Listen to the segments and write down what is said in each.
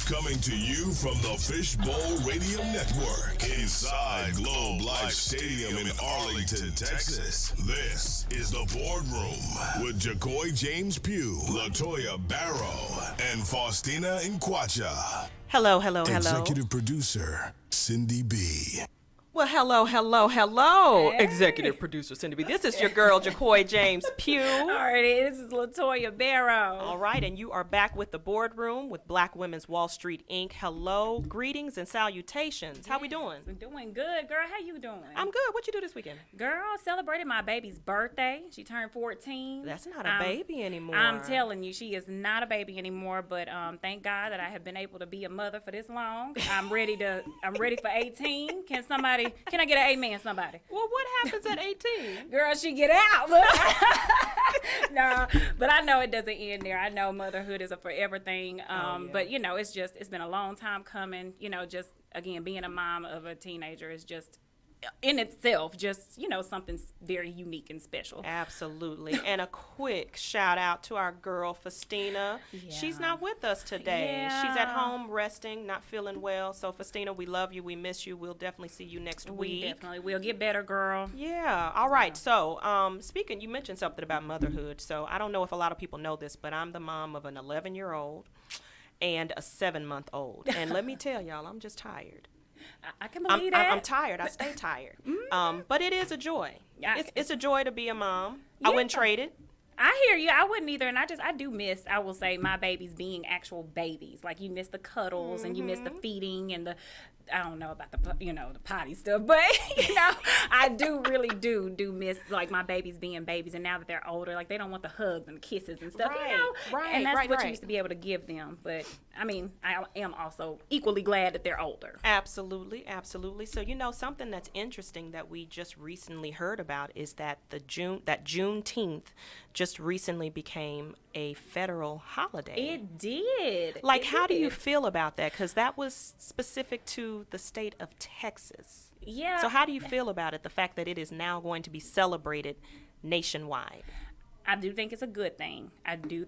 Coming to you from the Fishbowl Radio Network inside Globe Life Stadium in Arlington, Texas. This is The Boardroom with JaCoy James Pugh, LaToya Barrow, and Faustina Nkwacha. Hello. Executive producer, Cindy B. Well, hello. Hey. Executive producer Cindy B. This is your girl, JaCoy James Pugh. All right, this is LaToya Barrow. All right, and you are back with The Boardroom with Black Women's Wall Street, Inc. Hello, greetings and salutations. How we doing? I'm doing good, girl. How you doing? I'm good. What you do this weekend? Girl, celebrated my baby's birthday. She turned 14. That's not a baby anymore. I'm telling you, she is not a baby anymore, but thank God that I have been able to be a mother for this long. I'm ready for 18. Can I get an amen, somebody? Well, what happens at 18? Girl, she get out. No, but I know it doesn't end there. I know motherhood is a forever thing. But, you know, it's been a long time coming. You know, just, again, being a mom of a teenager is just, in itself, just, you know, something very unique and special. Absolutely. And a quick shout out to our girl, Faustina. Yeah. She's not with us today. Yeah. She's at home resting, not feeling well. So, Faustina, we love you. We miss you. We'll definitely see you next week. We definitely will. Get better, girl. Yeah. All right. So, speaking, you mentioned something about motherhood. So, I don't know if a lot of people know this, but I'm the mom of an 11-year-old and a 7-month-old. And let me tell y'all, I'm just tired. I can believe that. I'm tired. I stay tired. But it is a joy. It's a joy to be a mom. Yeah. I wouldn't trade it. I hear you. I wouldn't either. And I do miss, I will say, my babies being actual babies. Like, you miss the cuddles and you miss the feeding and the, I don't know about the potty stuff, but, you know, I really do miss, like, my babies being babies. And now that they're older, like, they don't want the hugs and kisses and stuff, you know? Right, and that's what you used to be able to give them. But, I mean, I am also equally glad that they're older. Absolutely. So, you know, something that's interesting that we just recently heard about is that Juneteenth just recently became a federal holiday. It did. Like, how do you feel about that? Because that was specific to the state of Texas. Yeah. So how do you feel about it, the fact that it is now going to be celebrated nationwide? I do think it's a good thing. I do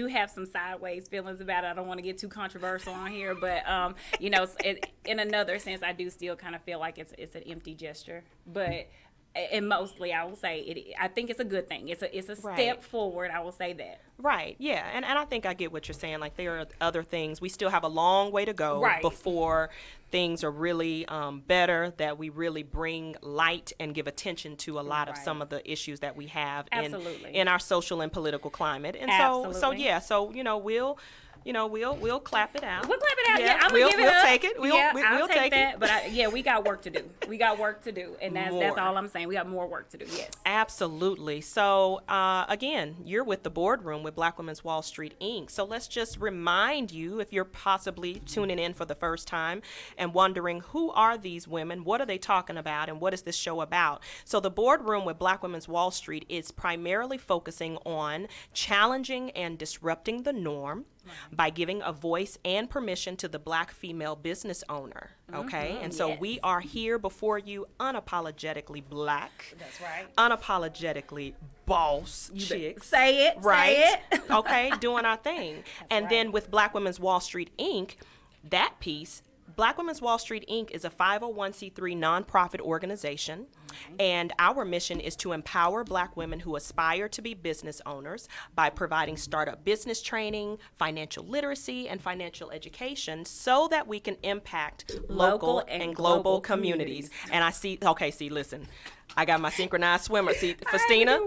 have some sideways feelings about it. I don't want to get too controversial on here, but, you know, in another sense, I do still kind of feel like it's an empty gesture. But... And mostly, I will say, I think it's a good thing. It's a step forward, I will say that. Right, yeah. And I think I get what you're saying. Like, there are other things. We still have a long way to go before things are really better, that we really bring light and give attention to a lot of some of the issues that we have in our social and political climate. And so you know, we'll clap it out. We'll clap it out. Yeah, we'll give it up. Take it. We'll take that. it. But we got work to do. And that's all I'm saying. We got more work to do. Yes. Absolutely. So again, you're with The Boardroom with Black Women's Wall Street, Inc. So let's just remind you, if you're possibly tuning in for the first time and wondering, who are these women? What are they talking about? And what is this show about? So The Boardroom with Black Women's Wall Street is primarily focusing on challenging and disrupting the norm by giving a voice and permission to the Black female business owner, okay? And so we are here before you unapologetically Black. That's right. Unapologetically boss chicks. Say it. Right. Say it. Okay, doing our thing. Then with Black Women's Wall Street, Inc., that piece, Black Women's Wall Street, Inc. is a 501c3 nonprofit organization, and our mission is to empower Black women who aspire to be business owners by providing startup business training, financial literacy, and financial education so that we can impact local and global communities. And listen. I got my synchronized swimmer. See, Faustina,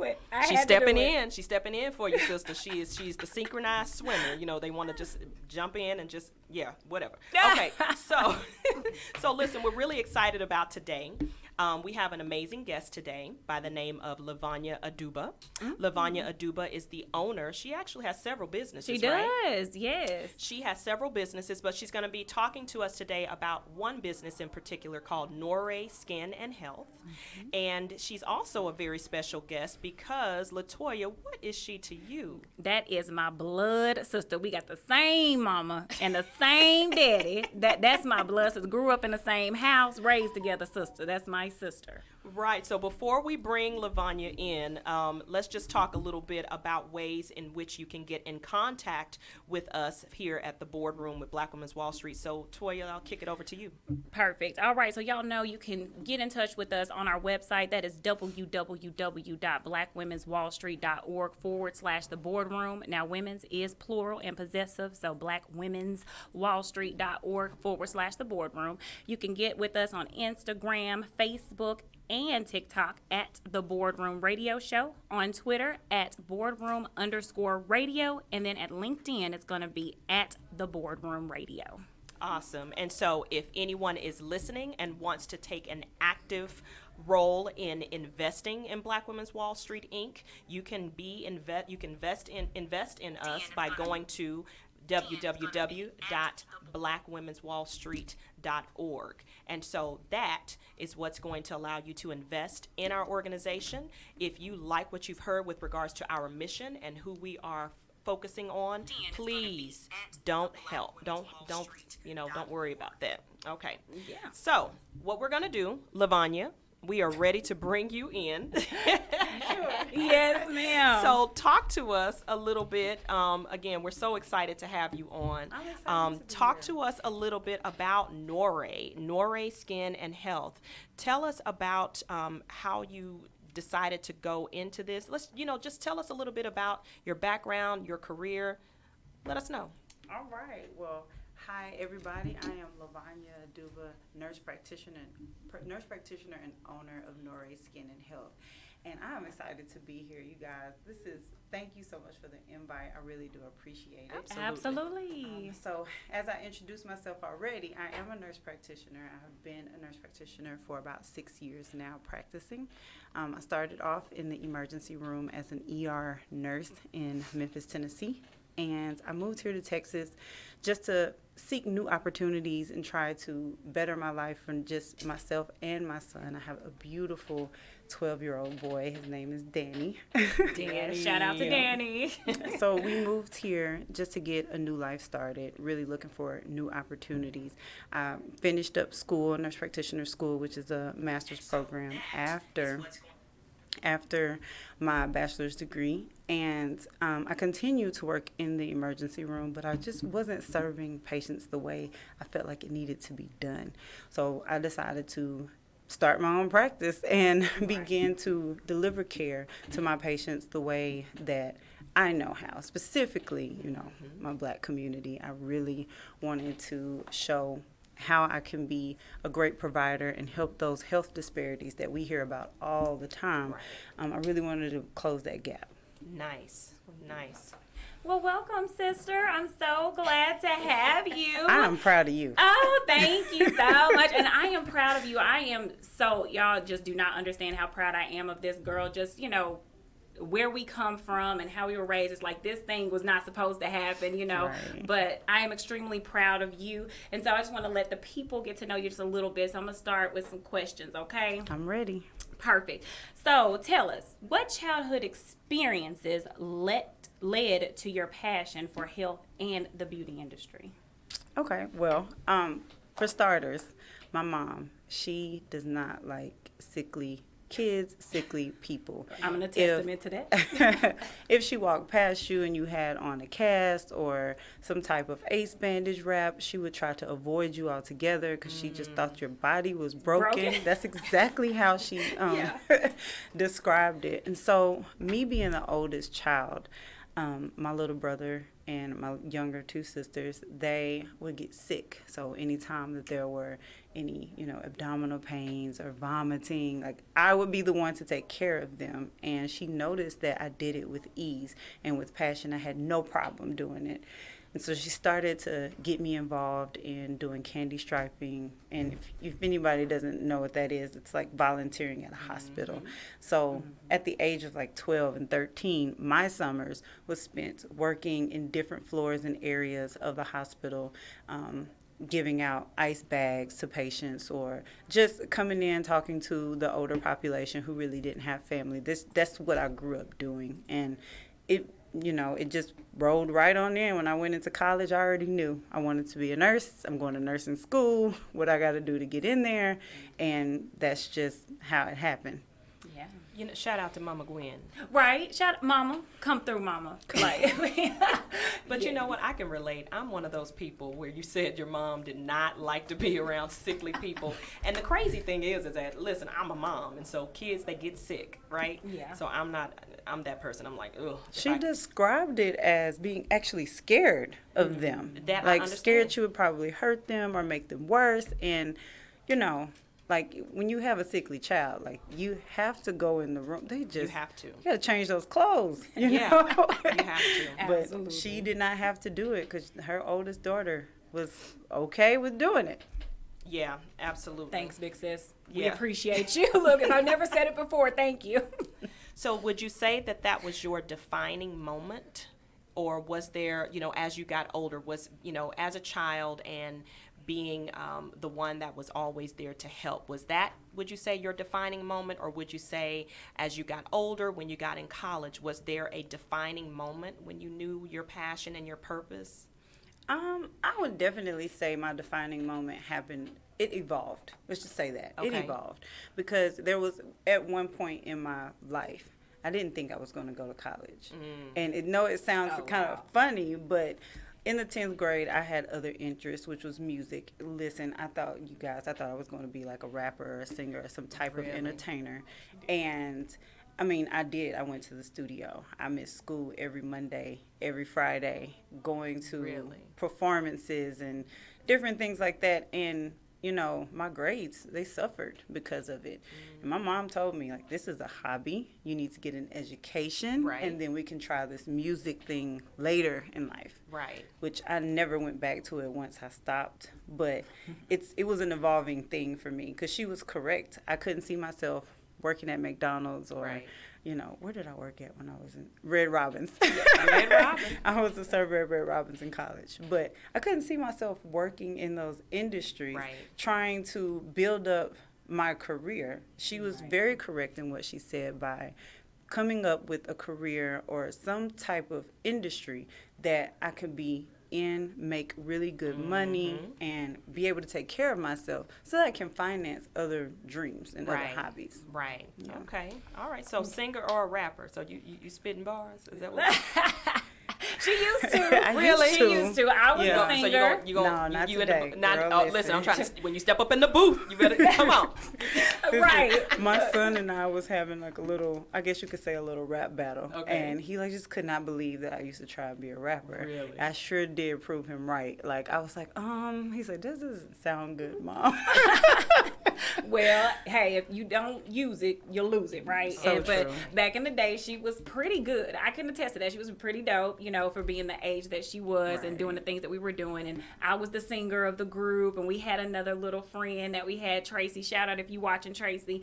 she's stepping in. She's stepping in for you, sister. She's the synchronized swimmer. You know, they want to just jump in and just, whatever. Okay, so listen, we're really excited about today. We have an amazing guest today by the name of Lavonia Aduba. Lavonia Aduba is the owner. She actually has several businesses, She does, yes. She has several businesses, but she's going to be talking to us today about one business in particular called Norre Skin and Health. And she's also a very special guest because, LaToya, what is she to you? That is my blood sister. We got the same mama and the same daddy. That's my blood sister. Grew up in the same house, raised together sister. That's my sister. Right. So before we bring Lavonia in, let's just talk a little bit about ways in which you can get in contact with us here at the boardroom with Black Women's Wall Street. So Toya, I'll kick it over to you. Perfect. All right. So y'all know you can get in touch with us on our website. That is www.blackwomenswallstreet.org/the boardroom. Now, women's is plural and possessive. So blackwomenswallstreet.org/the boardroom. You can get with us on Instagram, Facebook, and TikTok at The Boardroom Radio Show, on Twitter at boardroom_radio, and then at LinkedIn it's going to be at The Boardroom Radio. Awesome. And so if anyone is listening and wants to take an active role in investing in Black Women's Wall Street Inc., you can invest in us by going to www.blackwomenswallstreet.org. And so that is what's going to allow you to invest in our organization. If you like what you've heard with regards to our mission and who we are focusing on, please don't worry about that. Okay. Yeah. So what we're going to do, Lavonia, we are ready to bring you in. Yes, ma'am. So talk to us a little bit. Again, we're so excited to have you on. I'm excited to be Talk here. to us a little bit about Nore Skin and Health. Tell us about how you decided to go into this. Just tell us a little bit about your background, your career. Let us know. All right. Well, hi everybody. I am Lavonia Aduba, nurse practitioner and owner of Nore Skin and Health. And I'm excited to be here, you guys. Thank you so much for the invite. I really do appreciate it. Absolutely. So as I introduced myself already, I am a nurse practitioner. I've been a nurse practitioner for about 6 years now practicing. I started off in the emergency room as an ER nurse in Memphis, Tennessee. And I moved here to Texas just to seek new opportunities and try to better my life for just myself and my son. I have a beautiful 12-year-old boy. His name is Danny. Danny. Shout out to Danny. So we moved here just to get a new life started, really looking for new opportunities. I finished up school, nurse practitioner school, which is a master's program after my bachelor's degree, and I continued to work in the emergency room, but I just wasn't serving patients the way I felt like it needed to be done. So I decided to start my own practice and begin to deliver care to my patients the way that I know how. Specifically, my Black community. I really wanted to show how I can be a great provider and help those health disparities that we hear about all the time. I really wanted to close that gap. Nice. Well, welcome, sister. I'm so glad to have you. I'm proud of you. Oh, thank you so much. And I am proud of you. Y'all just do not understand how proud I am of this girl. Just, where we come from and how we were raised. It's like this thing was not supposed to happen, Right. But I am extremely proud of you. And so I just want to let the people get to know you just a little bit. So I'm going to start with some questions, okay? I'm ready. Perfect. So tell us, what childhood experiences led to your passion for health and the beauty industry? Okay, well, for starters, my mom, she does not like sickly kids, sickly people. I'm going to testament to that. If she walked past you and you had on a cast or some type of ace bandage wrap, she would try to avoid you altogether because she just thought your body was broken. That's exactly how she described it. And so me being the oldest child, my little brother and my younger two sisters, they would get sick. So anytime that there were any, abdominal pains or vomiting, like I would be the one to take care of them. And she noticed that I did it with ease and with passion. I had no problem doing it. And so she started to get me involved in doing candy striping. And if anybody doesn't know what that is, it's like volunteering at a hospital. So at the age of like 12 and 13, my summers was spent working in different floors and areas of the hospital, giving out ice bags to patients or just coming in talking to the older population who really didn't have family. That's what I grew up doing. And it just rolled right on in. When I went into college, I already knew I wanted to be a nurse. I'm going to nursing school, what I got to do to get in there, and that's just how it happened. Yeah. Shout out to Mama Gwen. Right. Shout out, Mama. Come through, Mama. Like, But you know what? I can relate. I'm one of those people where you said your mom did not like to be around sickly people. And the crazy thing is that, listen, I'm a mom. And so kids, they get sick, right? Yeah. So I'm that person. I'm like, ugh. She described it as being actually scared of them. That I like, understand. scared you would probably hurt them or make them worse. And, like, when you have a sickly child, like, you have to go in the room. You have to. You got to change those clothes, you Yeah, know? you have to. But Absolutely. she did not have to do it because her oldest daughter was okay with doing it. Yeah, absolutely. thanks, big sis. We Yeah. appreciate you. Look, if I never said it before, thank you. So would you say that was your defining moment? Or was there, as you got older, was, as a child and being the one that was always there to help, was that, would you say, your defining moment? Or would you say as you got older, when you got in college, was there a defining moment when you knew your passion and your purpose? I would definitely say my defining moment happened. It evolved. Let's just say that. It Okay. evolved. Because there was, at one point in my life, I didn't think I was going to go to college. And it sounds kind of funny, but in the 10th grade, I had other interests, which was music. Listen, I thought I was going to be like a rapper or a singer or some type of entertainer. And I did. I went to the studio. I missed school every Monday, every Friday, going to performances and different things like that. And, my grades, they suffered because of it. And my mom told me, like, this is a hobby. You need to get an education. Right. And then we can try this music thing later in life. Right. Which I never went back to it once I stopped. But it was an evolving thing for me because she was correct. I couldn't see myself working at McDonald's or, where did I work at when I was in Red Robin's? Red Robin. I was a server at Red Robin's in college. But I couldn't see myself working in those industries, trying to build up my career. She was very correct in what she said by coming up with a career or some type of industry that I could be in, make really good money, and be able to take care of myself so that I can finance other dreams and other hobbies. Right. Yeah. Okay. All right. So singer or a rapper? So you spitting bars? Is that what? She used to. Really? She used to. I was a singer. So you No, not today. Girl, listen, I'm trying to. When you step up in the booth, you better come on. Right. My son and I was having like a little, I guess you could say a little rap battle. Okay. And he just could not believe that I used to try to be a rapper. Really? I sure did prove him right. Like, I was like, he said, this doesn't sound good, Mom. Well, hey, if you don't use it, you'll lose it, right? So But true. back in the day, she was pretty good. I can attest to that. She was pretty dope, for being the age that she was and doing the things that we were doing. And I was the singer of the group, and we had another little friend that we had, Tracy. Shout out if you watching, Tracy.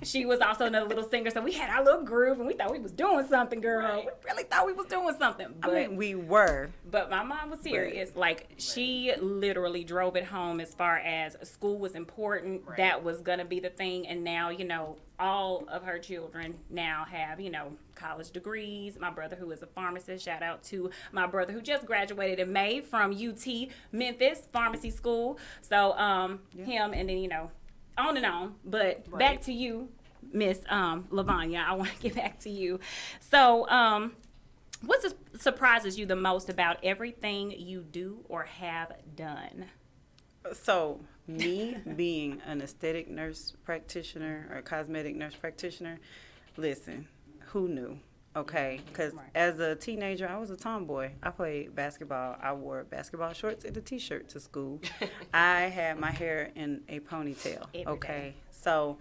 She was also another little singer. So we had our little group, and we thought we was doing something, girl. Right. We really thought we was doing something. But we were. But my mom was serious. Like, she literally drove it home as far as school was important. Right. That was going to be the thing. And now, all of her children now have, college degrees. My brother, who is a pharmacist, shout out to my brother who just graduated in May from UT Memphis Pharmacy School. So, him, and then, on and on. But back to you, Miss Lavonia. I want to get back to you. So, what surprises you the most about everything you do or have done? So, me being an aesthetic nurse practitioner or cosmetic nurse practitioner, listen, who knew? Okay, because as a teenager, I was a tomboy. I played basketball. I wore basketball shorts and a T-shirt to school. I had my hair in a ponytail. Okay, so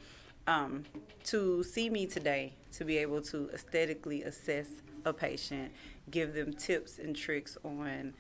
to see me today, to be able to aesthetically assess a patient, give them tips and tricks on,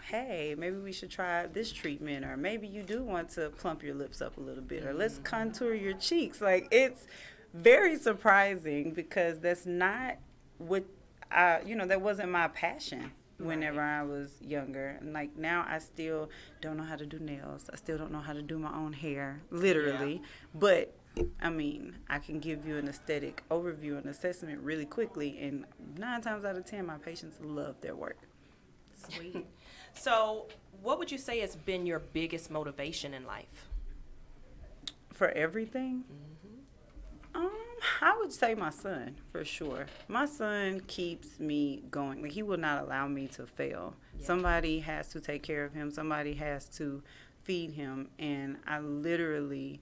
hey, maybe we should try this treatment, or maybe you do want to plump your lips up a little bit, or let's contour your cheeks. Like, it's very surprising because that's not what that wasn't my passion whenever I was younger. And like, now I still don't know how to do nails. I still don't know how to do my own hair, literally. But I mean, I can give you an aesthetic overview and assessment really quickly, and 9 times out of 10, my patients love their work. Sweet. So, what would you say has been your biggest motivation in life? For everything? I would say my son, for sure. My son keeps me going. Like, he will not allow me to fail. Yeah. Somebody has to take care of him. Somebody has to feed him. And I literally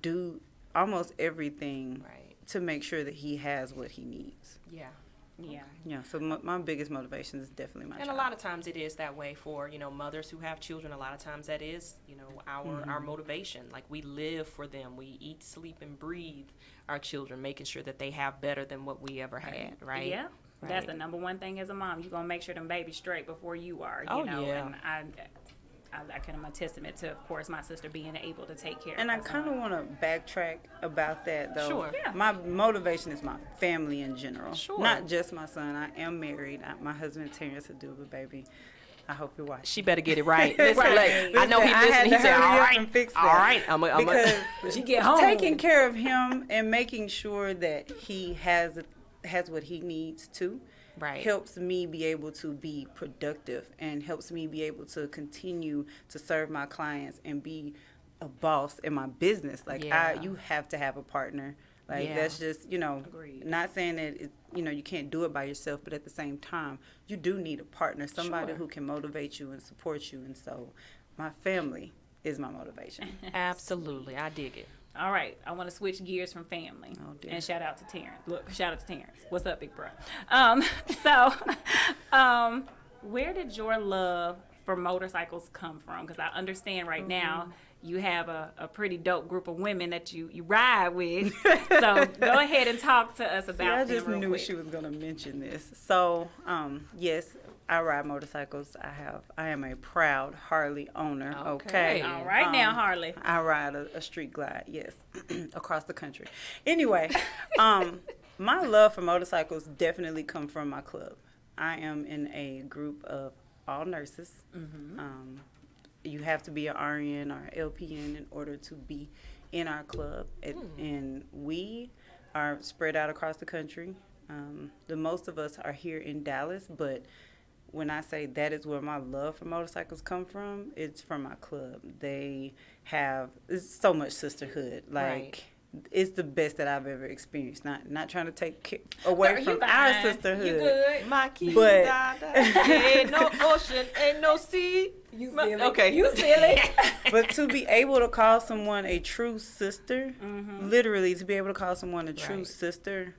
do almost everything to make sure that he has what he needs. Yeah. Yeah. Yeah, so my biggest motivation is definitely my child. And a lot of times it is that way for, mothers who have children. A lot of times that is, our motivation. Like, we live for them. We eat, sleep, and breathe our children, making sure that they have better than what we ever had, right? Yeah. Right. That's the number one thing as a mom. You're going to make sure them babies straight before you are, you know. Yeah. And I can a testament to, of course, my sister being able to take care And of I kind of want to backtrack about that, though. Sure. Yeah. My motivation is my family in general. Sure. Not just my son. I am married. My husband, Terrence Aduba, baby. I hope you're watching. She better get it right. Listen, Right. I know he I had listened. to He said, hurry all up right, and fix all that. right. I'm Because When she get home. taking care of him and making sure that he has what he needs to Right. helps me be able to be productive and helps me be able to continue to serve my clients and be a boss in my business. Like, Yeah. you have to have a partner. Like, Yeah. that's just, Agreed. not saying that, you can't do it by yourself, but at the same time, you do need a partner, somebody Sure. who can motivate you and support you. And so my family is my motivation. Absolutely. I dig it. All right, I want to switch gears from family. Oh, dear. And shout out to Terrence. Look, shout out to Terrence. What's up, big bro? Where did your love for motorcycles come from? Because I understand right now you have a pretty dope group of women that you ride with. So go ahead and talk to us about I them just real knew quick. she was going to mention this. So, yes, I ride motorcycles. I am a proud Harley owner. Okay. Okay. All right now, Harley. I ride a street glide, yes, across the country. Anyway, my love for motorcycles definitely come from my club. I am in a group of all nurses. You have to be an RN or LPN in order to be in our club. And we are spread out across the country. The most of us are here in Dallas, but when I say that is where my love for motorcycles come from, it's from my club. It's so much sisterhood. Like, Right. it's the best that I've ever experienced. Not trying to take away You from fine. our sisterhood. You good. My key, But- ain't no ocean, ain't no sea. You silly. Okay. You silly. But to be able to call someone a true sister, literally to be able to call someone a true Right. sister,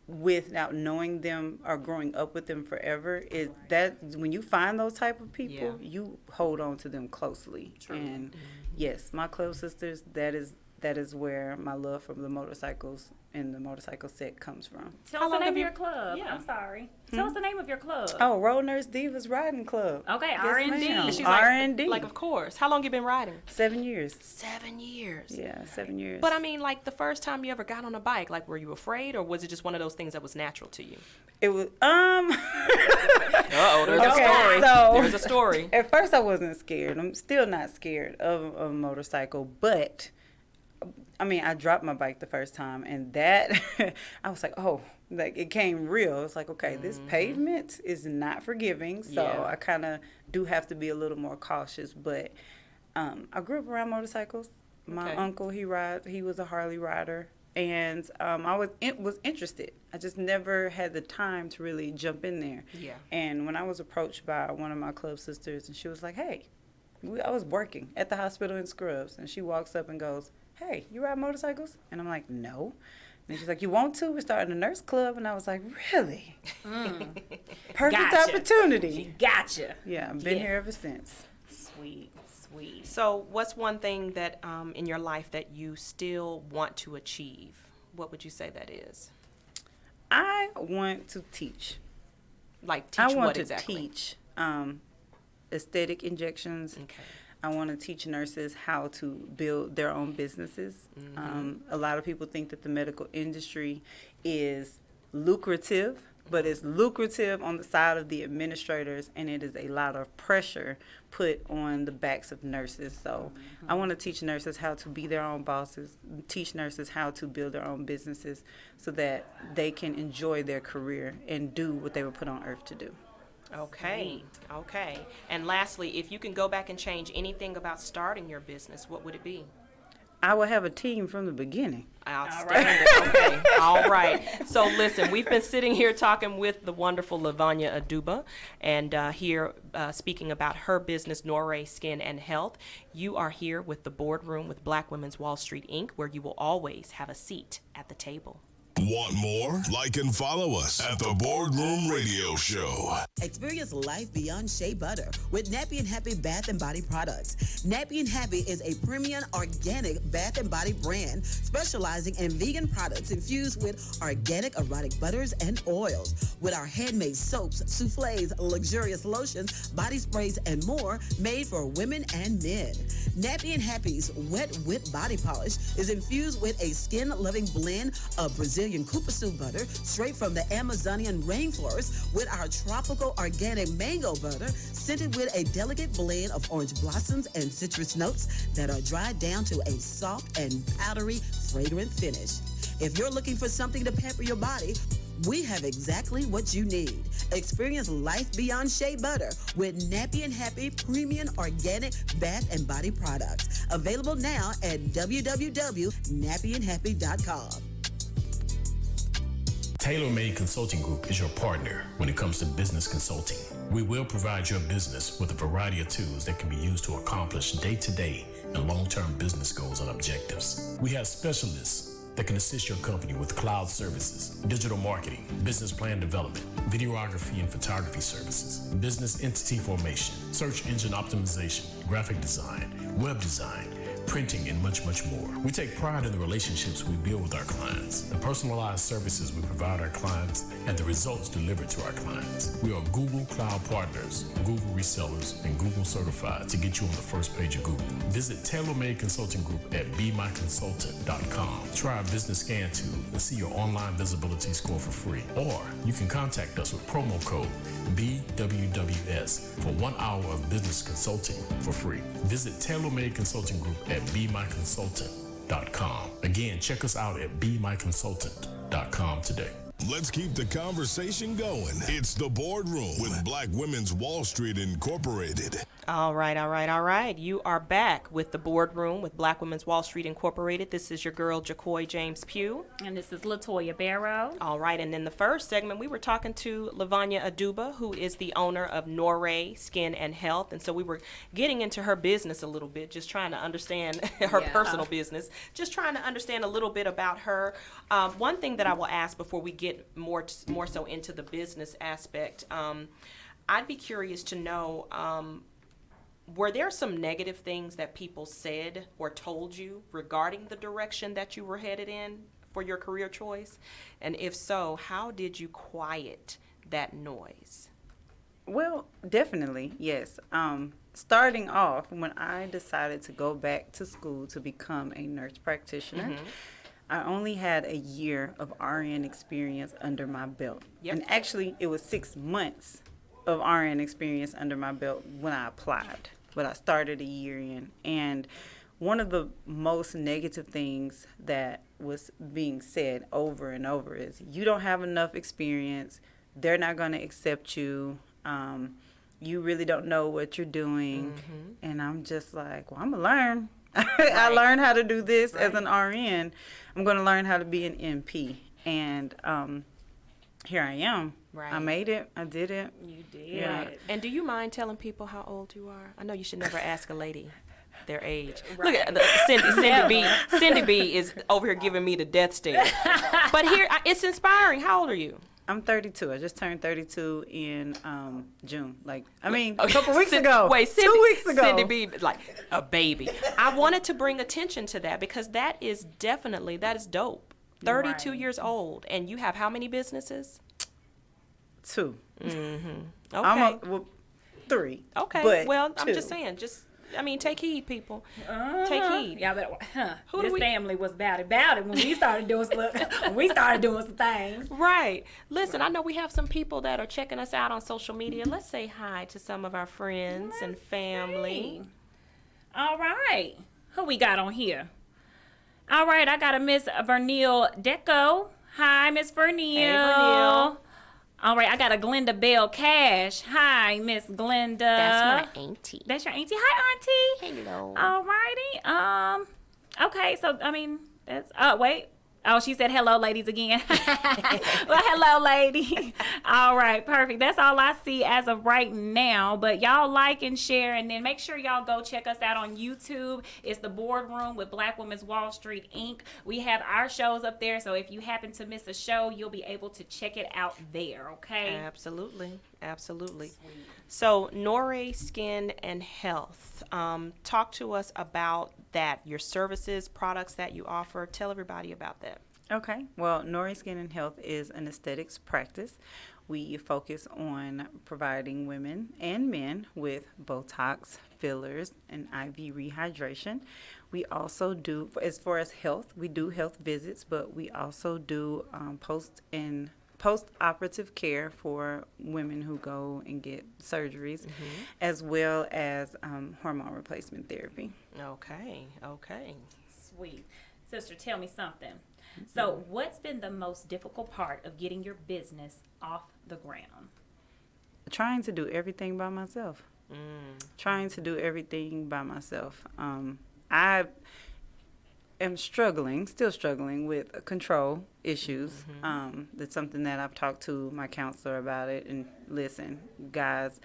without knowing them or growing up with them forever, is that when you find those type of people, Yeah. you hold on to them closely. True. And yes, my club sisters, that is where my love for the motorcycles and the motorcycle set comes from. Tell How us the long name have of you- your club. Yeah. I'm sorry. Tell us the name of your club. Oh, Road Nurse Divas Riding Club. Okay, Yes, R&D. ma'am. She's like- R&D. Like, of course. How long you been riding? 7 years. 7 years. Yeah, 7 years. But I mean, like, the first time you ever got on a bike, like, were you afraid, or was it just one of those things that was natural to you? It was Uh-oh, there's Okay, a story. so- There's a story. At first, I wasn't scared. I'm still not scared of a motorcycle, but I mean, I dropped my bike the first time, and that I was like, oh, like it came real. It's like, okay, this pavement is not forgiving, so Yeah. I kind of do have to be a little more cautious. But I grew up around motorcycles. My Okay. uncle, he was a Harley rider, and I was interested. I just never had the time to really jump in there. Yeah. And when I was approached by one of my club sisters, and she was like, hey, I was working at the hospital in Scrubs, and she walks up and goes, hey, you ride motorcycles? And I'm like, no. And she's like, you want to? We're starting a nurse club. And I was like, really? Perfect Gotcha. opportunity. Gotcha. Yeah, I've been Yeah. here ever since. Sweet, sweet. So, what's one thing that in your life that you still want to achieve? What would you say that is? I want to teach. Like, teach I want what to exactly? teach aesthetic injections. Okay. I want to teach nurses how to build their own businesses. A lot of people think that the medical industry is lucrative, but it's lucrative on the side of the administrators, and it is a lot of pressure put on the backs of nurses. So I want to teach nurses how to be their own bosses, teach nurses how to build their own businesses so that they can enjoy their career and do what they were put on earth to do. Okay. And lastly, if you can go back and change anything about starting your business, what would it be? I will have a team from the beginning. Outstanding. Okay. All right. So listen, we've been sitting here talking with the wonderful Lavonia Aduba, and here speaking about her business, Norray Skin and Health. You are here with the Boardroom with Black Women's Wall Street, Inc., where you will always have a seat at the table. Want more? Like and follow us at the Boardroom Radio Show. Experience life beyond shea butter with Nappy and Happy Bath and Body products. Nappy and Happy is a premium organic bath and body brand specializing in vegan products infused with organic erotic butters and oils. With our handmade soaps, soufflés, luxurious lotions, body sprays, and more made for women and men. Nappy and Happy's Wet Whip Body Polish is infused with a skin-loving blend of Brazilian Cupuaçu butter straight from the Amazonian rainforest with our tropical organic mango butter scented with a delicate blend of orange blossoms and citrus notes that are dried down to a soft and powdery fragrant finish. If you're looking for something to pamper your body, we have exactly what you need. Experience life beyond shea butter with Nappy and Happy Premium Organic Bath and Body Products. Available now at www.nappyandhappy.com. Tailor-Made Consulting Group is your partner when it comes to business consulting. We will provide your business with a variety of tools that can be used to accomplish day-to-day and long-term business goals and objectives. We have specialists that can assist your company with cloud services, digital marketing, business plan development, videography and photography services, business entity formation, search engine optimization, graphic design, web design, printing, and much, much more. We take pride in the relationships we build with our clients, the personalized services we provide our clients, and the results delivered to our clients. We are Google Cloud Partners, Google Resellers, and Google Certified to get you on the first page of Google. Visit Tailor-Made Consulting Group at BeMyConsultant.com. Try our business scan tool and see your online visibility score for free. Or you can contact us with promo code BWWS for 1 hour of business consulting for free. Visit Tailor-Made Consulting Group at BeMyConsultant.com. Again, check us out at BeMyConsultant.com today. Let's keep the conversation going. It's the Boardroom with Black Women's Wall Street Incorporated. All right. You are back with the Boardroom with Black Women's Wall Street Incorporated. This is your girl, Jacoy James Pugh. And this is Latoya Barrow. All right, and in the first segment, we were talking to Lavonia Aduba, who is the owner of Norray Skin and Health. And so we were getting into her business a little bit, just trying to understand her personal business, just trying to understand a little bit about her. One thing that I will ask before we get more so into the business aspect, I'd be curious to know, were there some negative things that people said or told you regarding the direction that you were headed in for your career choice? And if so, how did you quiet that noise? Well, definitely, yes. Starting off, when I decided to go back to school to become a nurse practitioner, I only had a year of RN experience under my belt. And actually, it was 6 months of RN experience under my belt when I applied. But I started a year in. And one of the most negative things that was being said over and over is, you don't have enough experience. They're not going to accept you. You really don't know what you're doing. And I'm just like, well, I'm going to learn. I learned how to do this as an RN. I'm going to learn how to be an MP. And here I am. I made it. I did it. You did. Yeah. And do you mind telling people how old you are? I know you should never ask a lady their age. Right. Look at Cindy B is over here giving me the death stare. But here, it's inspiring. How old are you? I'm 32. I just turned 32 in June. A couple weeks ago. Wait, 2 weeks ago. Cindy B, like a baby. I wanted to bring attention to that because that is dope. 32 years old, and you have how many businesses? 2. Okay. 3. Okay. But well, 2. I'm just saying, I mean, take heed, people. Take heed. Yeah, but Who do this we- family was about it when we started doing some things. Right. Listen, I know we have some people that are checking us out on social media. Let's say hi to some of our friends and family. All right. Who we got on here? All right, I got a Miss Vernil Deco. Hi, Miss Vernil. Hey, Vernil. All right, I got a Glenda Bell Cash. Hi, Miss Glenda. That's my auntie. That's your auntie. Hi, auntie. Hello. All righty. Okay, so, I mean, that's, wait. Oh, she said hello, ladies, again. Well, hello, lady. All right, perfect. That's all I see as of right now. But y'all like and share, and then make sure y'all go check us out on YouTube. It's The Boardroom with Black Women's Wall Street, Inc. We have our shows up there, so if you happen to miss a show, you'll be able to check it out there, okay? Absolutely. Absolutely. So, Nore Skin and Health. Talk to us about that, your services, products that you offer. Tell everybody about that. Okay. Well, Nori Skin and Health is an aesthetics practice. We focus on providing women and men with Botox, fillers, and IV rehydration. We also do, as far as health, we do health visits, but we also do post-operative care for women who go and get surgeries, as well as hormone replacement therapy. Okay. Sweet. Sister, tell me something. So, what's been the most difficult part of getting your business off the ground? Trying to do everything by myself. I am still struggling with control issues. That's something that I've talked to my counselor about it. And listen, guys,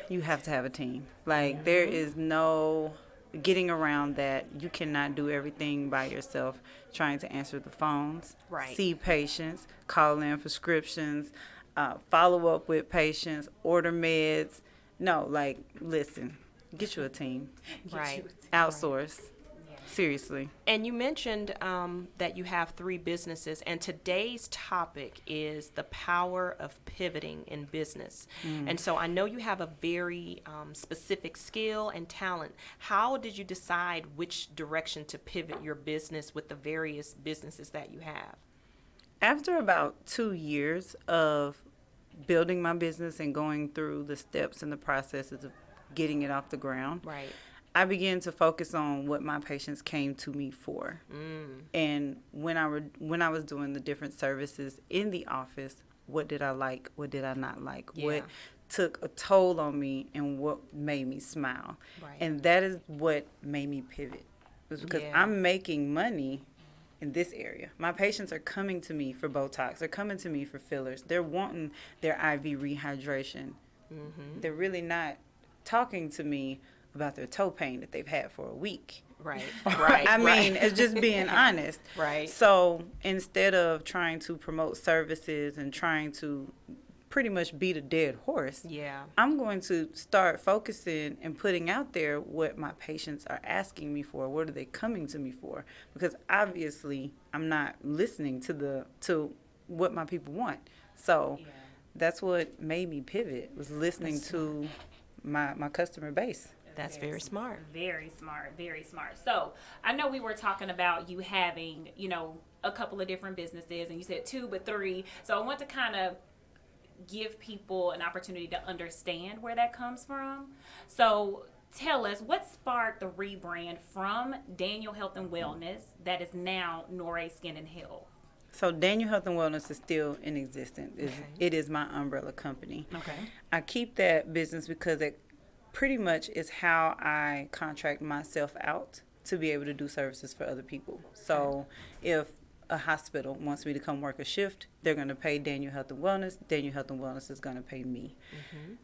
you have to have a team. Like, there is no getting around that. You cannot do everything by yourself, trying to answer the phones, Right. see patients, call in prescriptions, follow up with patients, order meds. No, like, listen, get you a team. Right. Outsource. Seriously. And you mentioned that you have 3 businesses, and today's topic is the power of pivoting in business. And so I know you have a very specific skill and talent. How did you decide which direction to pivot your business with the various businesses that you have? After about 2 years of building my business and going through the steps and the processes of getting it off the ground, Right. I began to focus on what my patients came to me for. And when I was doing the different services in the office, what did I like? What did I not like? Yeah. What took a toll on me and what made me smile? Right. And that is what made me pivot. It was because Yeah. I'm making money in this area. My patients are coming to me for Botox. They're coming to me for fillers. They're wanting their IV rehydration. They're really not talking to me about their toe pain that they've had for a week. Right. Right. I mean, it's just being honest. Right. So instead of trying to promote services and trying to pretty much beat a dead horse, Yeah. I'm going to start focusing and putting out there what my patients are asking me for. What are they coming to me for? Because obviously I'm not listening to what my people want. So that's what made me pivot, was listening to my customer base. That's very smart. Very smart, very smart. So I know we were talking about you having, a couple of different businesses, and you said 2 but 3. So I want to kind of give people an opportunity to understand where that comes from. So tell us, what sparked the rebrand from Daniel Health and Wellness that is now Nore Skin and Health? So Daniel Health and Wellness is still in existence. It is my umbrella company. Okay. I keep that business because it pretty much is how I contract myself out to be able to do services for other people. So if a hospital wants me to come work a shift, they're going to pay Daniel Health and Wellness. Daniel Health and Wellness is going to pay me.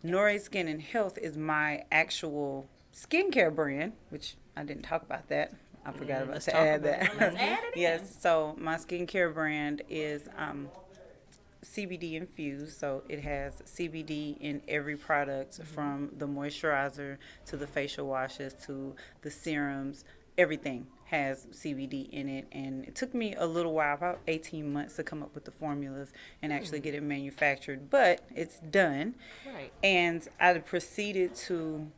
Nore Skin and Health is my actual skincare brand, which I didn't talk about that. I forgot about to add that. Let's add it in. Yes, so my skincare brand is Cbd Infused, so it has CBD in every product, from the moisturizer to the facial washes to the serums. Everything has CBD in it, and it took me a little while, about 18 months, to come up with the formulas and actually get it manufactured, but it's done. Right. And I proceeded to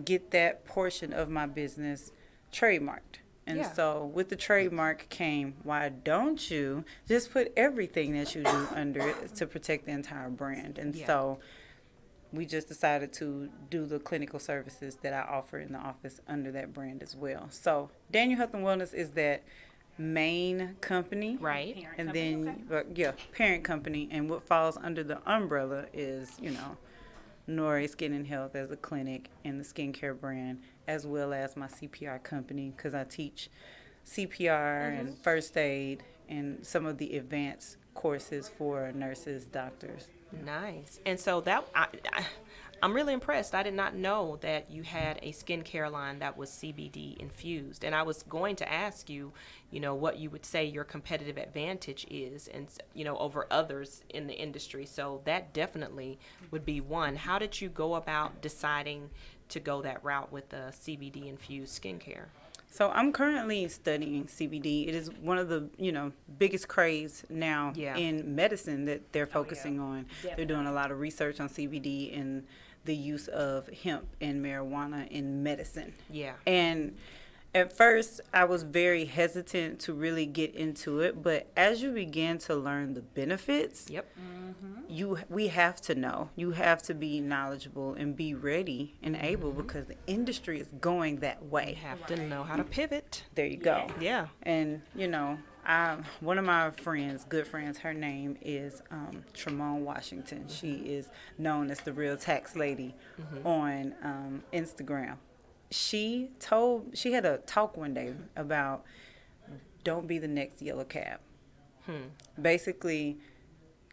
get that portion of my business trademarked. And Yeah. so with the trademark came, why don't you just put everything that you do under it to protect the entire brand? And Yeah. so we just decided to do the clinical services that I offer in the office under that brand as well. So Daniel Health and Wellness is that main company. Right. Parent And company, then, parent company. And what falls under the umbrella is, Nori Skin and Health as a clinic and the skincare brand, as well as my CPR company, because I teach CPR and first aid and some of the advanced courses for nurses, doctors. Nice. And so I'm really impressed. I did not know that you had a skincare line that was CBD infused. And I was going to ask you, what you would say your competitive advantage is and, over others in the industry. So that definitely would be one. How did you go about deciding to go that route with the CBD infused skincare? So I'm currently studying CBD. It is one of the, biggest craze now Yeah. in medicine that they're focusing on. Definitely. They're doing a lot of research on CBD and the use of hemp and marijuana in medicine. Yeah. And at first, I was very hesitant to really get into it, but as you begin to learn the benefits, Yep. we have to know. You have to be knowledgeable and be ready and able because the industry is going that You way. have to know how to pivot. There you go. Yeah. And, one of my friends, good friends, her name is Tremone Washington. She is known as the real tax lady on Instagram. She had a talk one day about don't be the next yellow cab. Basically,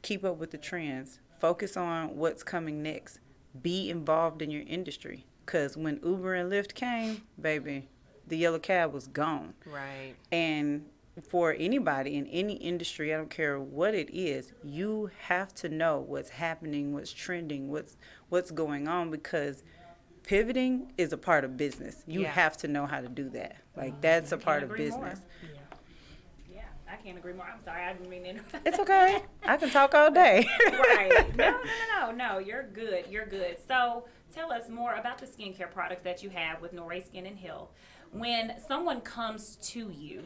keep up with the trends. Focus on what's coming next. Be involved in your industry. Because when Uber and Lyft came, baby, the yellow cab was gone. Right. And for anybody in any industry, I don't care what it is, you have to know what's happening, what's trending, what's going on, because pivoting is a part of business. You Yeah. have to know how to do that. Like, that's a part of agree more. business. Yeah, I can't agree more. I'm sorry, I didn't mean to interrupt. It's okay. I can talk all day. Right. No, you're good. You're good. So tell us more about the skincare products that you have with Nori Skin and Health. When someone comes to you,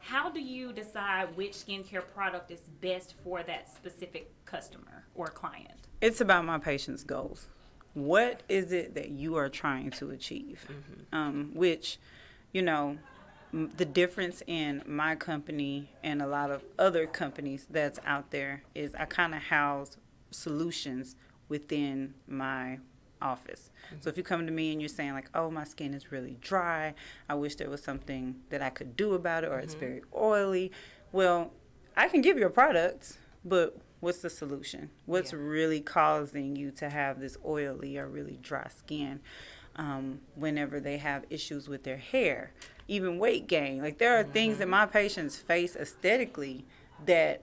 how do you decide which skincare product is best for that specific customer or client? It's about my patient's goals. What is it that you are trying to achieve? Which, the difference in my company and a lot of other companies that's out there is I kind of house solutions within my office. So if you come to me and you're saying like, oh, my skin is really dry, I wish there was something that I could do about it, or it's very oily. Well, I can give you a product, but what's the solution? What's really causing you to have this oily or really dry skin? Whenever they have issues with their hair, even weight gain. Like, there are things that my patients face aesthetically that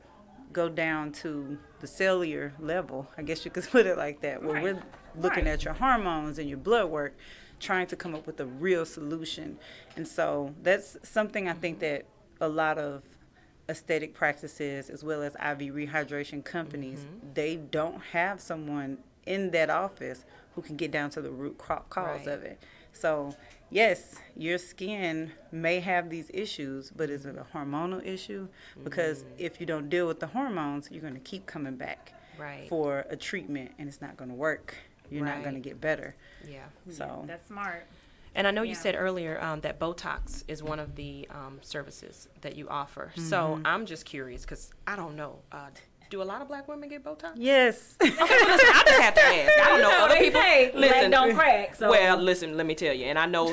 go down to the cellular level, I guess you could put it like that, where we're looking at your hormones and your blood work, trying to come up with a real solution. And so that's something I think that a lot of aesthetic practices, as well as IV rehydration companies, they don't have someone in that office who can get down to the root cause of it. So yes, your skin may have these issues, but is it a hormonal issue? Because if you don't deal with the hormones, you're going to keep coming back for a treatment, and it's not going to work. You're not going to get better. Yeah. So That's smart. And I know you said earlier that Botox is one of the services that you offer. So I'm just curious because I don't know. Do a lot of black women get Botox? yes. Okay, well, listen, I just have to ask. I don't know other people. Listen, don't crack. So. Well, listen, let me tell you. And I know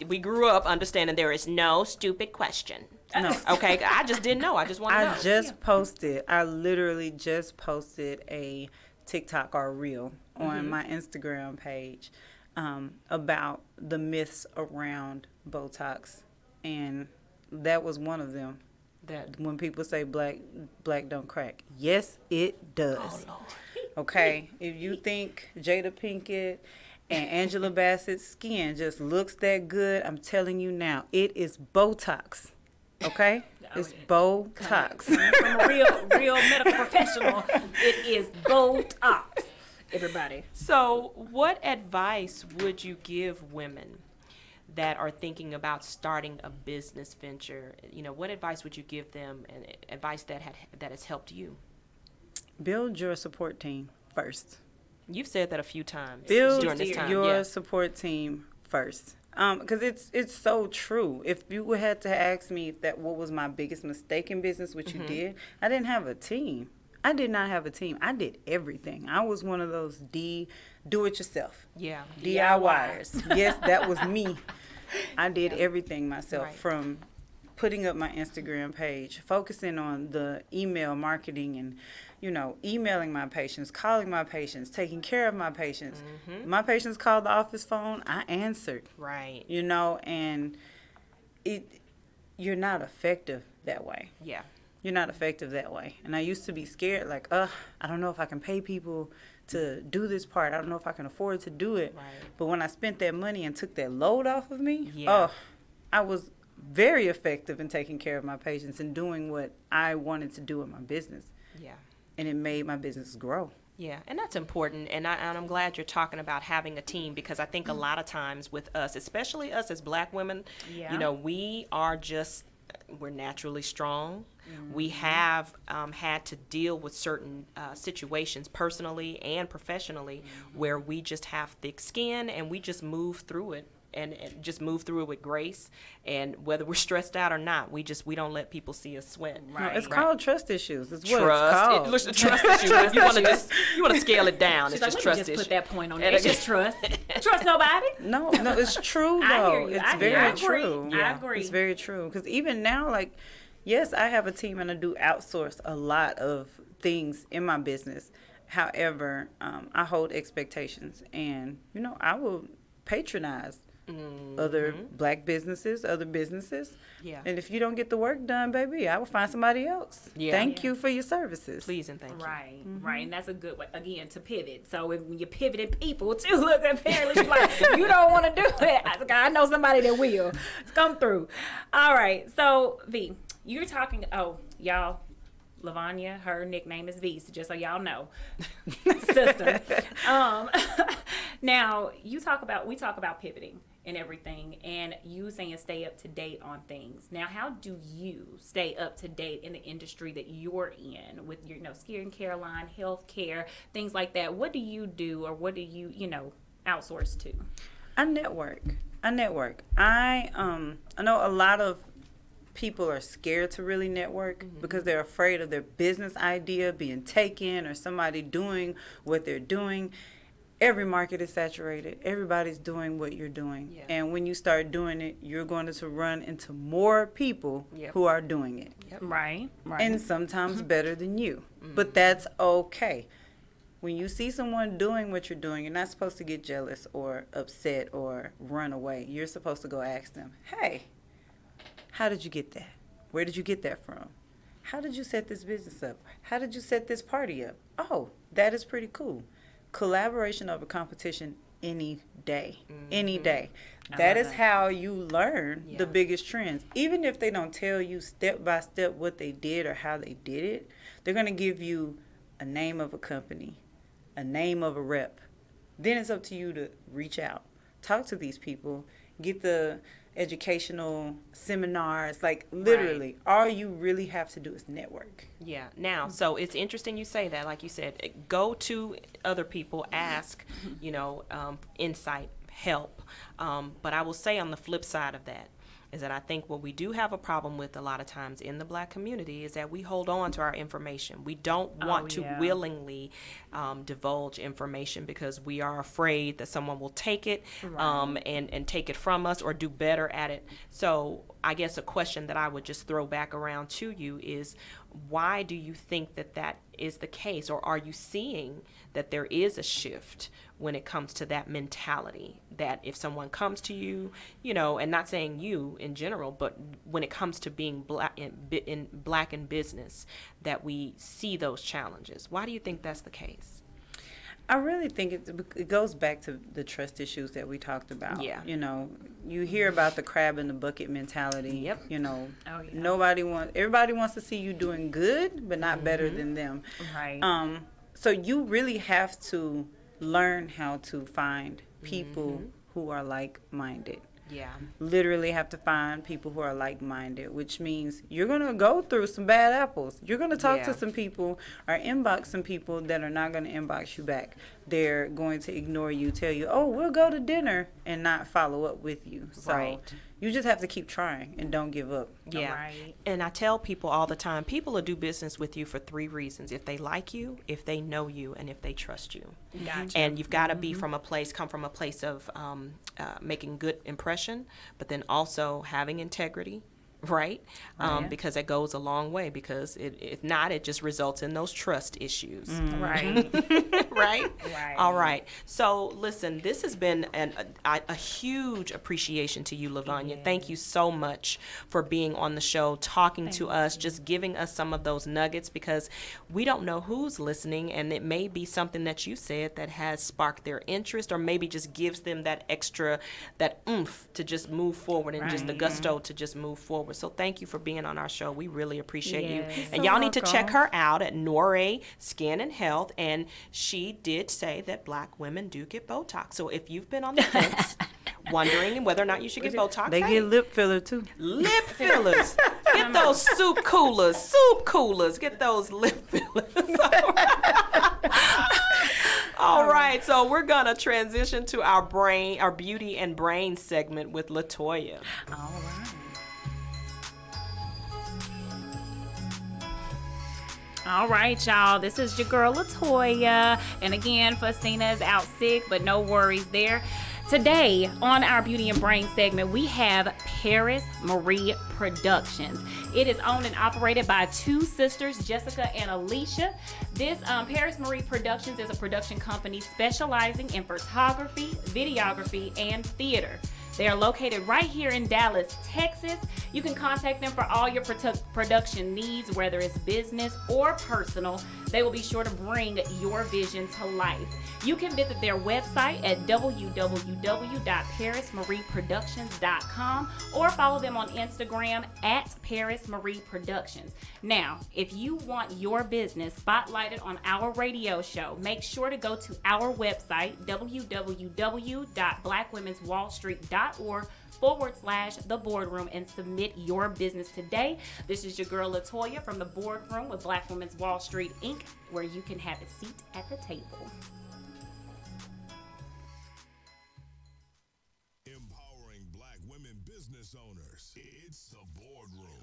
we grew up understanding there is no stupid question. No. Okay, I just didn't know. I just want to know. I literally just posted a TikTok or reel on my Instagram page about the myths around Botox, and that was one of them. That when people say black don't crack, yes, it does. Oh, Lord. Okay, if you think Jada Pinkett and Angela Bassett's skin just looks that good, I'm telling you now, it is Botox. Okay, it's Botox. From a real medical professional, it is Botox. everybody. So, what advice would you give women that are thinking about starting a business venture? You know, what advice would you give them, and advice that has helped you? Build your support team first. You've said that a few times Build during this time. your support team first. Because it's so true. If you had to ask me what was my biggest mistake in business, which you did, I didn't have a team. I did not have a team. I did everything. I was one of those do-it-yourself. Yeah. DIYers. Yes, that was me. I did everything myself, Right. from putting up my Instagram page, focusing on the email marketing and, emailing my patients, calling my patients, taking care of my patients. My patients called the office phone, I answered. Right. And you're not effective that way. Yeah. You're not effective that way. And I used to be scared, like, I don't know if I can pay people to do this part. I don't know if I can afford to do it. Right. But when I spent that money and took that load off of me, Yeah. I was very effective in taking care of my patients and doing what I wanted to do in my business. Yeah. And it made my business grow. Yeah, and that's important, and I'm glad you're talking about having a team, because I think a lot of times with us, especially us as Black women, we're naturally strong. We have had to deal with certain situations personally and professionally where we just have thick skin and we just move through it. And just move through it with grace, and whether we're stressed out or not, we don't let people see us sweat. No, it's called trust issues. It's what Trust. it's called. It looks trust issues. You want to scale it down. She's It's like, just let me trust just issues. put that point on there. It's just trust. Trust nobody. No, it's true, though. I hear you. It's I very agree. true. I agree. It's very true. Because even now, like, yes, I have a team and I do outsource a lot of things in my business. However, I hold expectations, and, I will patronize other Black businesses, other businesses. Yeah. And if you don't get the work done, baby, I will find somebody else. Yeah. Thank you for your services. Please and thank you. Right, right, and that's a good way, again, to pivot. So when you're pivoting people too, look, apparently she's like, you don't want to do it. I know somebody that will. Come through. All right, so V, you're talking, y'all, Lavonia, her nickname is V, so just so y'all know, sister. Now, we talk about pivoting and everything, and you saying stay up to date on things. Now, how do you stay up to date in the industry that you're in with your, skincare line, healthcare, things like that? What do you do, or what do you, outsource to? I network. I know a lot of people are scared to really network because they're afraid of their business idea being taken or somebody doing what they're doing. Every market is saturated. Everybody's doing what you're doing. Yeah. And when you start doing it, you're going to run into more people who are doing it. Yep. Right. And sometimes better than you. But that's okay. When you see someone doing what you're doing, you're not supposed to get jealous or upset or run away. You're supposed to go ask them, hey, how did you get that? Where did you get that from? How did you set this business up? How did you set this party up? Oh, that is pretty cool. Collaboration over competition any day. Any day. That is how you learn the biggest trends. Even if they don't tell you step by step what they did or how they did it, they're going to give you a name of a company, a name of a rep. Then it's up to you to reach out, talk to these people, get the educational seminars. Like, literally, all you really have to do is network. Yeah. Now, so it's interesting you say that. Like you said, go to other people, ask, insight, help. But I will say on the flip side of that is that I think what we do have a problem with a lot of times in the Black community is that we hold on to our information. We don't want to willingly divulge information because we are afraid that someone will take it and take it from us or do better at it. So I guess a question that I would just throw back around to you is, why do you think that is the case? Or are you seeing that there is a shift when it comes to that mentality, that if someone comes to you, and not saying you in general, but when it comes to being Black in business, that we see those challenges? Why do you think that's the case? I really think it goes back to the trust issues that we talked about. Yeah. You hear about the crab in the bucket mentality. Yep. Everybody wants to see you doing good, but not better than them. Right. So you really have to learn how to find people who are like-minded. Yeah. Literally have to find people who are like-minded, which means you're going to go through some bad apples. You're going to talk to some people or inbox some people that are not going to inbox you back. They're going to ignore you, tell you, oh, we'll go to dinner, and not follow up with you. So you just have to keep trying and don't give up. Yeah. Right. And I tell people all the time, people will do business with you for 3 reasons: if they like you, if they know you, and if they trust you. Gotcha. And you've got to be come from a place of making good impression, but then also having integrity, right? Because it goes a long way, because if not, it just results in those trust issues. Right. Right? Right. All right. So listen, this has been a huge appreciation to you, Lavonia. Yeah. Thank you so much for being on the show, talking to us, just giving us some of those nuggets, because we don't know who's listening, and it may be something that you said that has sparked their interest, or maybe just gives them that extra, that oomph to just move forward, and just the gusto to just move forward. So thank you for being on our show. We really appreciate you. Yes. And y'all need to check her out at Nore Skin and Health. And she did say that Black women do get Botox. So if you've been on the fence wondering whether or not you should get Botox, They get lip filler too. lip fillers. Get those soup coolers. Get those lip fillers. All right, so we're gonna transition to our beauty and brain segment with LaToya. All right. All right, y'all. This is your girl LaToya, and again, Faustina is out sick, but no worries there. Today, on our Beauty and Brain segment, we have Paris Marie Productions. It is owned and operated by 2 sisters, Jessica and Alicia. This Paris Marie Productions is a production company specializing in photography, videography, and theater. They are located right here in Dallas, Texas. You can contact them for all your production needs, whether it's business or personal. They will be sure to bring your vision to life. You can visit their website at www.parismarieproductions.com or follow them on Instagram at Paris Marie Productions. Now, if you want your business spotlighted on our radio show, make sure to go to our website, www.blackwomenswallstreet.org/The Boardroom, and submit your business today. This is your girl LaToya from The Boardroom with Black Women's Wall Street, Inc., where you can have a seat at the table. Empowering Black women business owners. It's The Boardroom.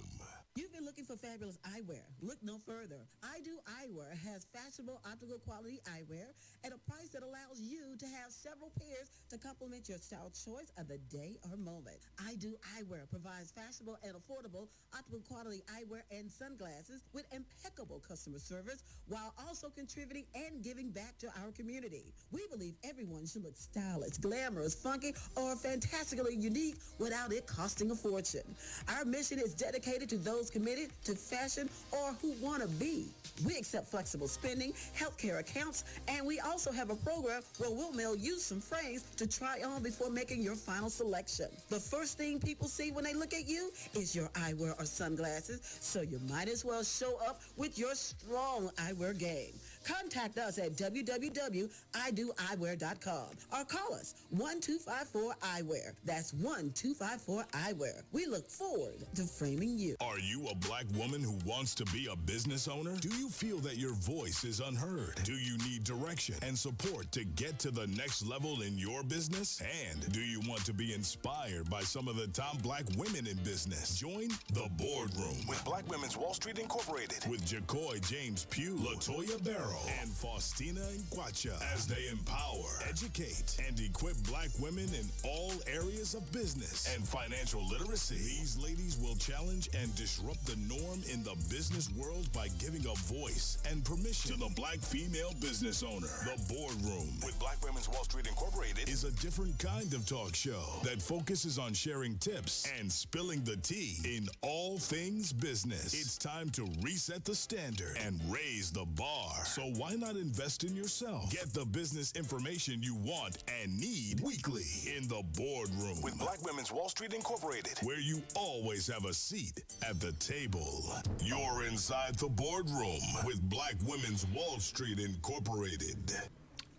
You've been looking for fabulous eyewear. Look no further. I Do Eyewear has fashionable optical quality eyewear at a price that allows you to have several pairs to complement your style choice of the day or moment. I Do Eyewear provides fashionable and affordable optical quality eyewear and sunglasses with impeccable customer service, while also contributing and giving back to our community. We believe everyone should look stylish, glamorous, funky, or fantastically unique without it costing a fortune. Our mission is dedicated to those committed to fashion or who want to be. We accept flexible spending, healthcare accounts, and we also have a program where we'll mail you some frames to try on before making your final selection. The first thing people see when they look at you is your eyewear or sunglasses, so you might as well show up with your strong eyewear game. Contact us at www.idoeyewear.com or call us 1254-EYEWEAR. That's 1254-EYEWEAR. We look forward to framing you. Are you a Black woman who wants to be a business owner? Do you feel that your voice is unheard? Do you need direction and support to get to the next level in your business? And do you want to be inspired by some of the top Black women in business? Join The Boardroom with Black Women's Wall Street Incorporated with Jacoy James Pugh, LaToya Barrow, and Faustina Nkwacha as they empower, educate, and equip Black women in all areas of business and financial literacy. These ladies will challenge and disrupt the norm in the business world by giving a voice and permission to the Black female business owner. The Boardroom with Black Women's Wall Street Incorporated is a different kind of talk show that focuses on sharing tips and spilling the tea in all things business. It's time to reset the standard and raise the bar. So why not invest in yourself? Get the business information you want and need weekly in The Boardroom with Black Women's Wall Street Incorporated, where you always have a seat at the table. You're inside The Boardroom with Black Women's Wall Street Incorporated.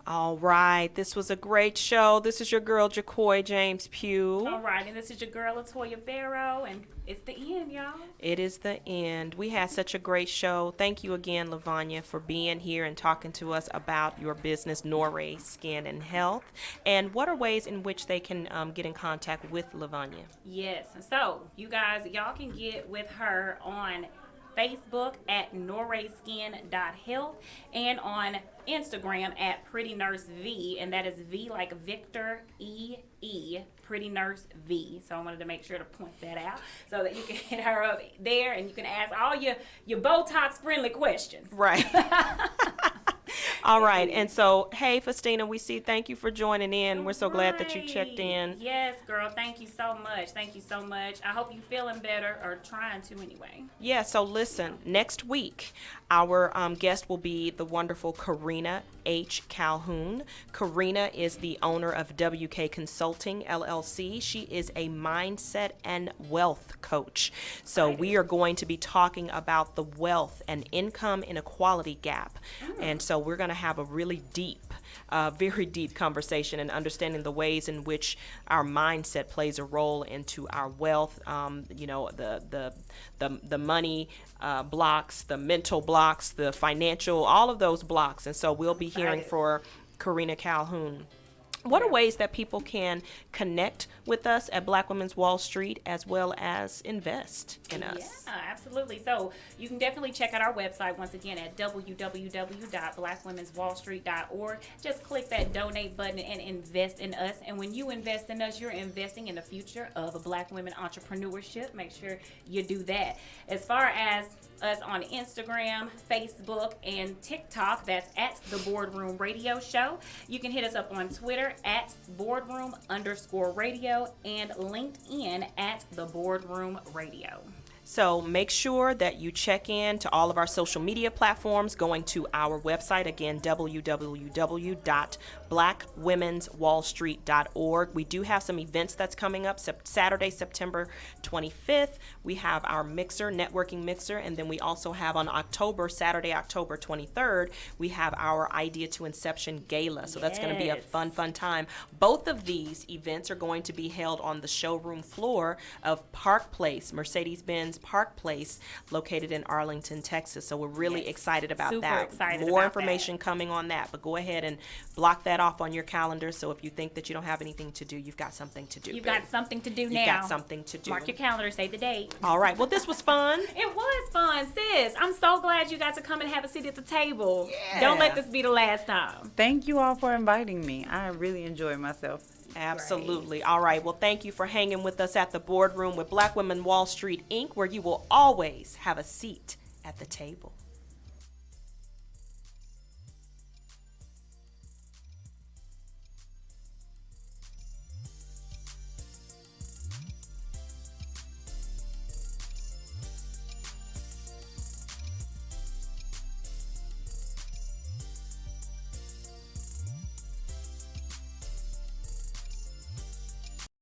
All right. This was a great show. This is your girl, Jacoy James Pugh. All right, and this is your girl, Latoya Barrow, and it's the end, y'all. It is the end. We had such a great show. Thank you again, Lavonia, for being here and talking to us about your business, Norray Skin and Health. And what are ways in which they can get in contact with Lavonia? Yes, so you guys, y'all can get with her on Facebook at norrayskin.health and on Instagram at Pretty Nurse V, and that is V like Victor, E, Pretty Nurse V. So I wanted to make sure to point that out so that you can hit her up there and you can ask all your Botox friendly questions. Right. All right. And so, hey, Festina, we see. Thank you for joining in. We're so glad that you checked in. Yes, girl. Thank you so much. Thank you so much. I hope you're feeling better, or trying to anyway. Yeah. So listen, next week, our guest will be the wonderful Karina H. Calhoun. Karina is the owner of WK Consulting, LLC. She is a mindset and wealth coach. So we are going to be talking about the wealth and income inequality gap. And so we're going to have a really deep, very deep conversation and understanding the ways in which our mindset plays a role into our wealth, the money blocks, the mental blocks, the financial, all of those blocks. And so we'll be hearing for Karina Calhoun. What are ways that people can connect with us at Black Women's Wall Street as well as invest in us? Yeah, absolutely. So you can definitely check out our website once again at www.blackwomenswallstreet.org. Just click that donate button and invest in us. And when you invest in us, you're investing in the future of Black women entrepreneurship. Make sure you do that. As far as us on Instagram, Facebook, and TikTok, that's at The Boardroom Radio Show. You can hit us up on Twitter at boardroom_radio and LinkedIn at The Boardroom Radio. So make sure that you check in to all of our social media platforms, going to our website, again, www.blackwomenswallstreet.org. We do have some events that's coming up. Saturday, September 25th, we have our networking mixer, and then we also have on Saturday, October 23rd, we have our Idea to Inception Gala. So that's going to be a fun time. Both of these events are going to be held on the showroom floor of Park Place, Mercedes-Benz Park Place, located in Arlington, Texas. So we're really excited about Super that. excited More about information coming on that, but go ahead and block that off on your calendar. So if you think that you don't have anything to do, you've got something to do. You've got something to do now. You've got something to do. Mark your calendar, save the date. All right. Well, this was fun. It was fun, sis. I'm so glad you got to come and have a seat at the table. Yeah. Don't let this be the last time. Thank you all for inviting me. I really enjoy myself. Absolutely. All right. Well, thank you for hanging with us at the Boardroom with Black Women Wall Street, Inc., where you will always have a seat at the table.